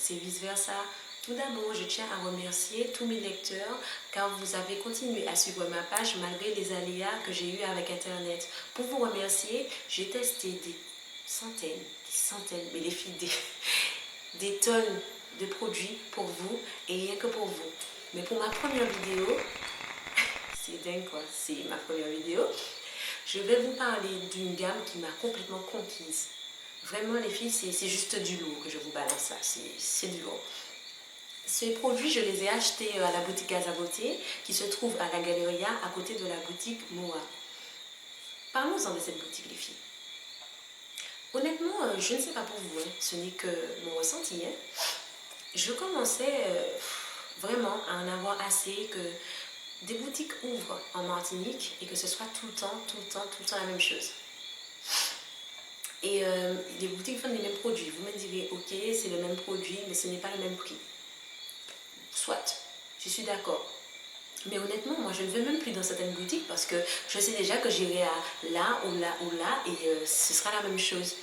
c'est vice-versa. Tout d'abord, je tiens à remercier tous mes lecteurs car vous avez continué à suivre ma page malgré les aléas que j'ai eus avec Internet. Pour vous remercier, j'ai testé des centaines, mais les filles, des tonnes de produits pour vous et rien que pour vous. Mais pour ma première vidéo, c'est dingue quoi, c'est ma première vidéo, je vais vous parler d'une gamme qui m'a complètement conquise. Vraiment les filles, c'est juste du lourd que je vous balance là, c'est du lourd. Ces produits, je les ai achetés à la boutique Azaboté qui se trouve à la Galeria à côté de la boutique Moa. Parlons-en de cette boutique les filles. Honnêtement, je ne sais pas pour vous, hein, ce n'est que mon ressenti. Hein. Je commençais vraiment à en avoir assez que des boutiques ouvrent en Martinique et que ce soit tout le temps la même chose. Et les boutiques vendent les mêmes produits. Vous me direz, ok, c'est le même produit, mais ce n'est pas le même prix. Soit, je suis d'accord. Mais honnêtement, moi je ne vais même plus dans certaines boutiques parce que je sais déjà que j'irai à là ou là ou là et ce sera la même chose.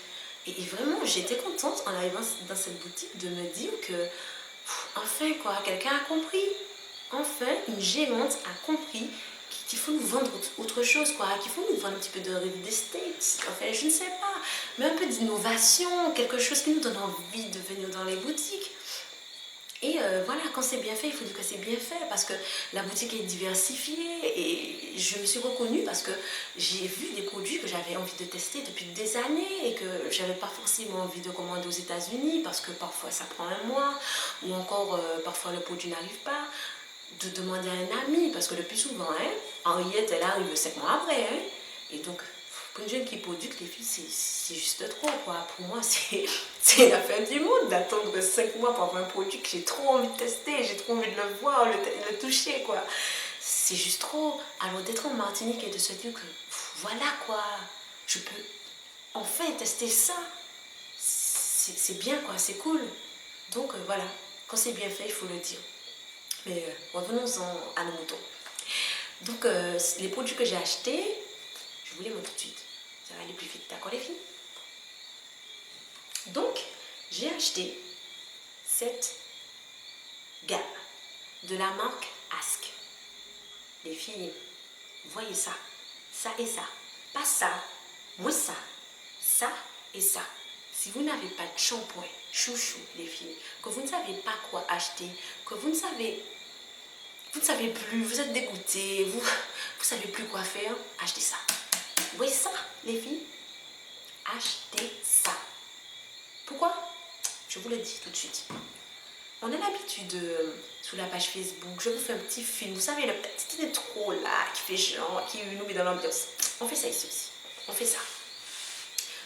Et vraiment, j'étais contente en arrivant dans cette boutique de me dire que, enfin quoi, quelqu'un a compris. Enfin, une gérante a compris qu'il faut nous vendre autre chose, quoi, qu'il faut nous vendre un petit peu de real estate, enfin, je ne sais pas, mais un peu d'innovation, quelque chose qui nous donne envie de venir dans les boutiques. Et voilà, quand c'est bien fait, il faut dire que c'est bien fait parce que la boutique est diversifiée et je me suis reconnue parce que j'ai vu des produits que j'avais envie de tester depuis des années et que j'avais pas forcément envie de commander aux États-Unis parce que parfois ça prend un mois ou encore parfois le produit n'arrive pas. De demander à un ami parce que le plus souvent, hein, Henriette elle arrive 5 mois après. Hein, et donc, pour une jeune qui produit, les filles, c'est juste trop, quoi. Pour moi, c'est la fin du monde d'attendre 5 mois pour avoir un produit que j'ai trop envie de tester, j'ai trop envie de le voir, le toucher, quoi. C'est juste trop. Alors, d'être en Martinique et de se dire que, voilà, quoi, je peux enfin tester ça. C'est bien, quoi, c'est cool. Donc, voilà, quand c'est bien fait, il faut le dire. Mais revenons-en à nos moutons. Donc, les produits que j'ai achetés, je vous les montre tout de suite. Ça va aller plus vite, d'accord les filles? Donc, j'ai acheté cette gamme de la marque Ask. Les filles, voyez ça, ça et ça. Pas ça, moi ça et ça. Si vous n'avez pas de shampoing, chouchou les filles, que vous ne savez pas quoi acheter, que vous ne savez plus, vous êtes dégoûté, vous savez plus quoi faire, achetez ça. Vous voyez ça, les filles? Achetez ça. Pourquoi? Je vous le dis tout de suite. On a l'habitude, sur la page Facebook, je vous fais un petit film, vous savez, le petit intro là, qui fait genre, qui nous met dans l'ambiance. On fait ça ici aussi. On fait ça.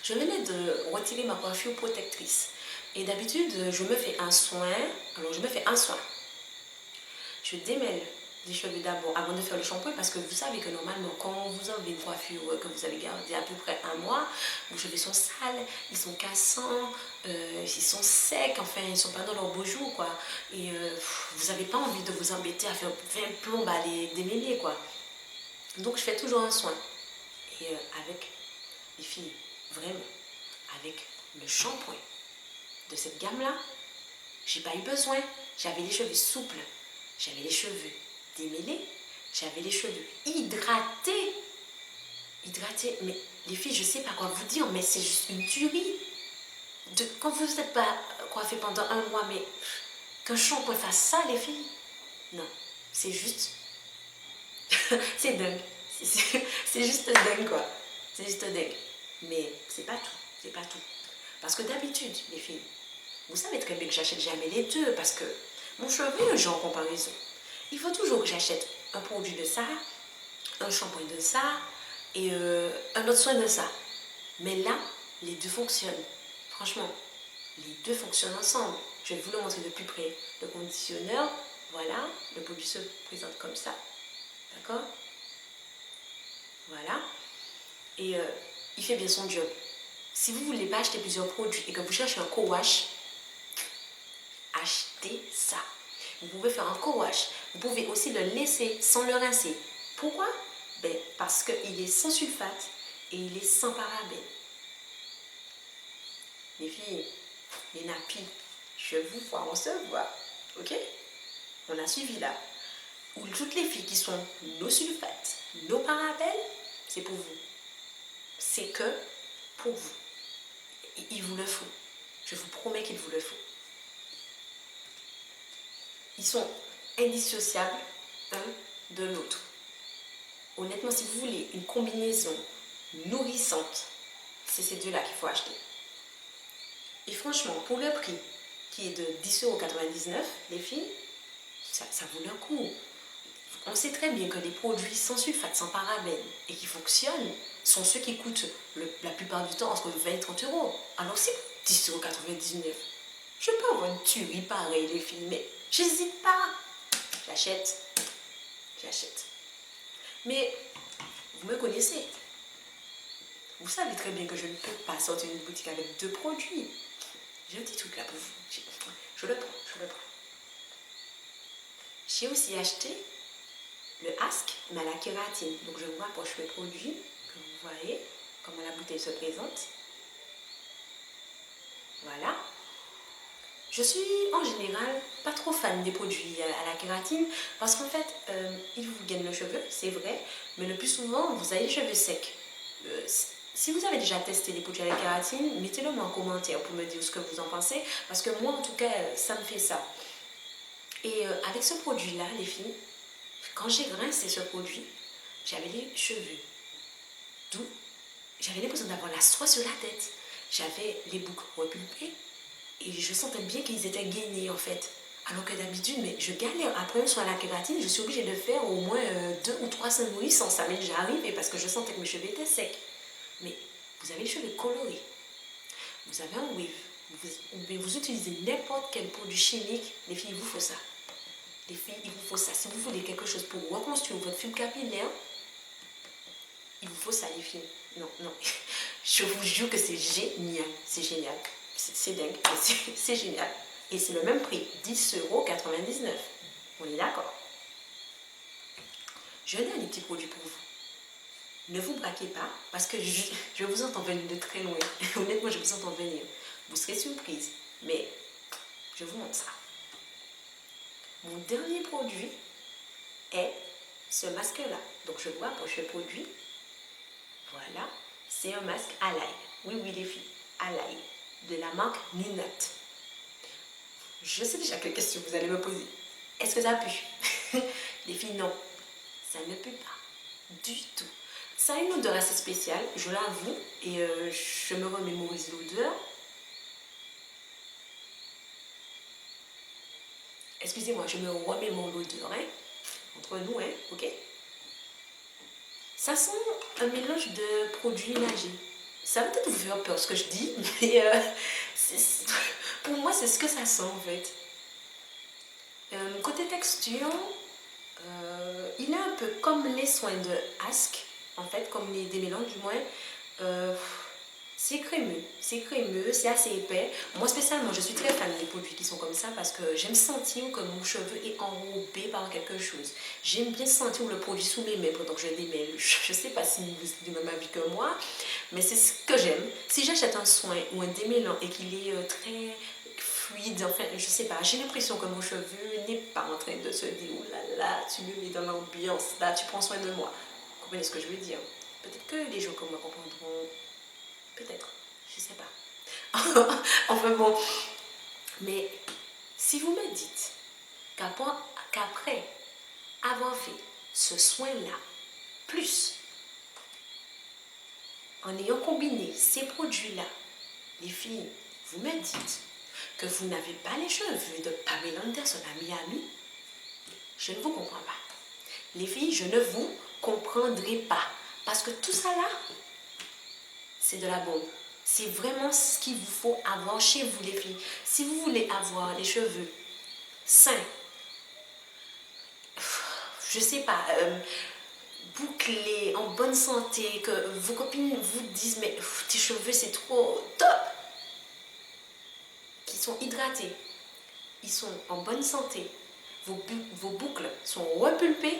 Je venais de retirer ma coiffure protectrice. Et d'habitude, je me fais un soin. Alors, je me fais un soin. Je démêle les cheveux d'abord avant de faire le shampoing parce que vous savez que normalement quand vous enlevez une coiffure que vous avez gardée à peu près un mois, vos cheveux sont sales, ils sont cassants, ils sont secs, enfin ils ne sont pas dans leur beau jour quoi. Et vous n'avez pas envie de vous embêter à faire 20 plombes à les démêler quoi. Donc je fais toujours un soin. Et avec les filles, vraiment, avec le shampoing de cette gamme là, j'ai pas eu besoin. J'avais les cheveux souples. J'avais les cheveux démêlés, j'avais les cheveux hydratés. Hydratés, mais les filles, je sais pas quoi vous dire, mais c'est juste une tuerie. Quand vous n'êtes pas coiffé pendant un mois, mais qu'un shampoing fasse ça, les filles, non, c'est juste. C'est dingue. C'est juste dingue, quoi. C'est juste dingue. Mais c'est pas tout, c'est pas tout. Parce que d'habitude, les filles, vous savez très bien que j'achète jamais les deux, parce que mon cheveu est un genre en comparaison. Il faut toujours que j'achète un produit de ça, un shampoing de ça et un autre soin de ça. Mais là, les deux fonctionnent. Franchement, les deux fonctionnent ensemble. Je vais vous le montrer de plus près. Le conditionneur, voilà, le produit se présente comme ça. D'accord? Voilà. Et il fait bien son job. Si vous ne voulez pas acheter plusieurs produits et que vous cherchez un co-wash, achetez ça. Vous pouvez faire un co-wash. Vous pouvez aussi le laisser sans le rincer. Pourquoi? Ben, parce qu'il est sans sulfate et il est sans parabènes. Les filles, les nappies, Je vous vois, on se voit. Ok? On a suivi là. Où toutes les filles qui sont nos sulfates, nos parabènes, c'est pour vous. C'est que pour vous. Il vous le faut. Je vous promets qu'il vous le faut. Ils sont indissociables l'un de l'autre. Honnêtement, si vous voulez une combinaison nourrissante, c'est ces deux-là qu'il faut acheter. Et franchement, pour le prix qui est de 10,99 €, les filles, ça vaut le coup. On sait très bien que les produits sans sulfate, sans parabènes et qui fonctionnent sont ceux qui coûtent la plupart du temps entre 20 et 30 €. Alors c'est 10,99 €. Je peux avoir une tuerie pareille, les filles, mais j'hésite pas. J'achète. Mais vous me connaissez. Vous savez très bien que je ne peux pas sortir une boutique avec 2 produits. J'ai un petit truc là pour vous. Je le prends. J'ai aussi acheté le Ask, mais à la kératine. Donc je vous rapproche le produit, que vous voyez comment la bouteille se présente. Voilà. Je suis en général pas trop fan des produits à la kératine parce qu'en fait, ils vous gagnent le cheveu, c'est vrai, mais le plus souvent, vous avez les cheveux secs. Si vous avez déjà testé les produits à la kératine, mettez-le moi en commentaire pour me dire ce que vous en pensez, parce que moi, en tout cas, ça me fait ça. Et avec ce produit-là, les filles, quand j'ai rincé ce produit, j'avais les cheveux doux, j'avais l'impression d'avoir la soie sur la tête, j'avais les boucles repulpées, et je sentais bien qu'ils étaient gainés en fait. Alors que d'habitude, mais je galère. Après un soin à la kératine, je suis obligée de faire au moins 2 ou 3 semaines sans ça m'est déjà arrivé parce que je sentais que mes cheveux étaient secs. Mais vous avez les cheveux colorés, vous avez un wave, vous utilisez n'importe quel produit chimique, les filles, il vous faut ça. Les filles, il vous faut ça. Si vous voulez quelque chose pour reconstruire votre fibre capillaire, il vous faut ça, les filles. Non. Je vous jure que c'est génial. C'est génial. C'est dingue. C'est génial. Et c'est le même prix, 10,99 €. On est d'accord. Je donne des petits produits pour vous. Ne vous braquez pas, parce que je vous entends venir de très loin. Honnêtement, je vous entends venir. Vous serez surprise. Mais je vous montre ça. Mon dernier produit est ce masque-là. Donc je vous rapproche le produit. Voilà. C'est un masque à l'ail. Oui, les filles. À l'ail. De la marque Ninette. Je sais déjà quelle question vous allez me poser. Est-ce que ça pue? Les filles, non. Ça ne pue pas. Du tout. Ça a une odeur assez spéciale, je l'avoue. Et je me remémorise l'odeur. Excusez-moi, je me remémore l'odeur, hein. Entre nous, hein, ok? Ça sent un mélange de produits ménagers. Ça va peut-être vous faire peur ce que je dis, mais pour moi, c'est ce que ça sent en fait. Côté texture, il est un peu comme les soins de Ask, en fait, comme les démêlants du moins. C'est crémeux, c'est assez épais. Moi spécialement, je suis très fan des produits qui sont comme ça parce que j'aime sentir que mon cheveu est enrobé par quelque chose. J'aime bien sentir le produit sous mes mains pendant que je démêle. Je ne sais pas si vous êtes du même avis que moi, mais c'est ce que j'aime. Si j'achète un soin ou un démêlant et qu'il est très fluide, enfin, je sais pas, j'ai l'impression que mon cheveu n'est pas en train de se dire, oh là là, tu me mets dans l'ambiance, là, tu prends soin de moi. Vous comprenez ce que je veux dire? Peut-être que les gens comme moi comprendront. Peut-être, je sais pas. Enfin bon, mais si vous me dites qu'après avoir fait ce soin-là, plus en ayant combiné ces produits-là, les filles, vous me dites que vous n'avez pas les cheveux de Pamela Anderson à Miami, je ne vous comprends pas. Les filles, je ne vous comprendrai pas. Parce que tout ça là, c'est de la bombe. C'est vraiment ce qu'il vous faut avoir chez vous, les filles. Si vous voulez avoir les cheveux sains, je sais pas, bouclés, en bonne santé, que vos copines vous disent mais tes cheveux c'est trop top, qui sont hydratés, ils sont en bonne santé, vos boucles sont repulpées,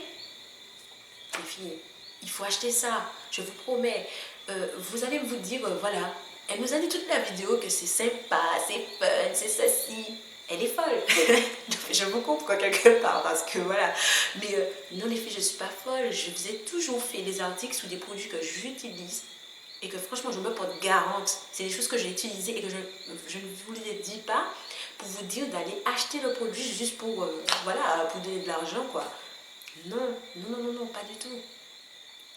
les filles, il faut acheter ça, je vous promets. Vous allez vous dire, voilà, elle nous a dit toute la vidéo que c'est sympa, c'est fun, c'est ceci. elle est folle. Je vous comprends quelque part parce que voilà. Mais non les filles, je suis pas folle. Je vous ai toujours fait les articles sur des produits que j'utilise et que franchement je me porte garante. C'est des choses que j'ai utilisées et que je ne vous les dis pas pour vous dire d'aller acheter le produit juste pour, voilà, pour donner de l'argent quoi. Non, non, non, non, non, pas du tout.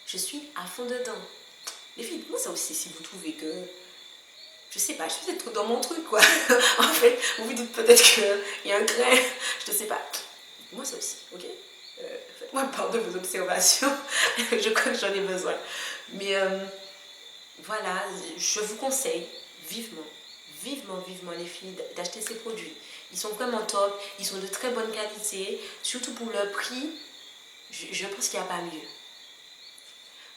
Je suis à fond dedans. Les filles, moi ça aussi, si vous trouvez que je sais pas, je suis peut-être trop dans mon truc quoi. En fait, vous vous dites peut-être qu'il y a un grain, je ne sais pas. Moi ça aussi, ok. Faites-moi part de vos observations, je crois que j'en ai besoin. Mais voilà, je vous conseille vivement, vivement, vivement les filles d'acheter ces produits. Ils sont vraiment top, ils sont de très bonne qualité, surtout pour leur prix, je pense qu'il n'y a pas mieux.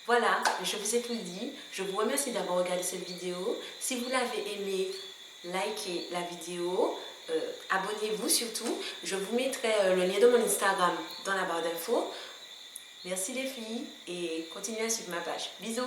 Voilà, je vous ai tout dit. Je vous remercie d'avoir regardé cette vidéo. Si vous l'avez aimé, likez la vidéo. Abonnez-vous surtout. Je vous mettrai le lien de mon Instagram dans la barre d'infos. Merci les filles et continuez à suivre ma page. Bisous!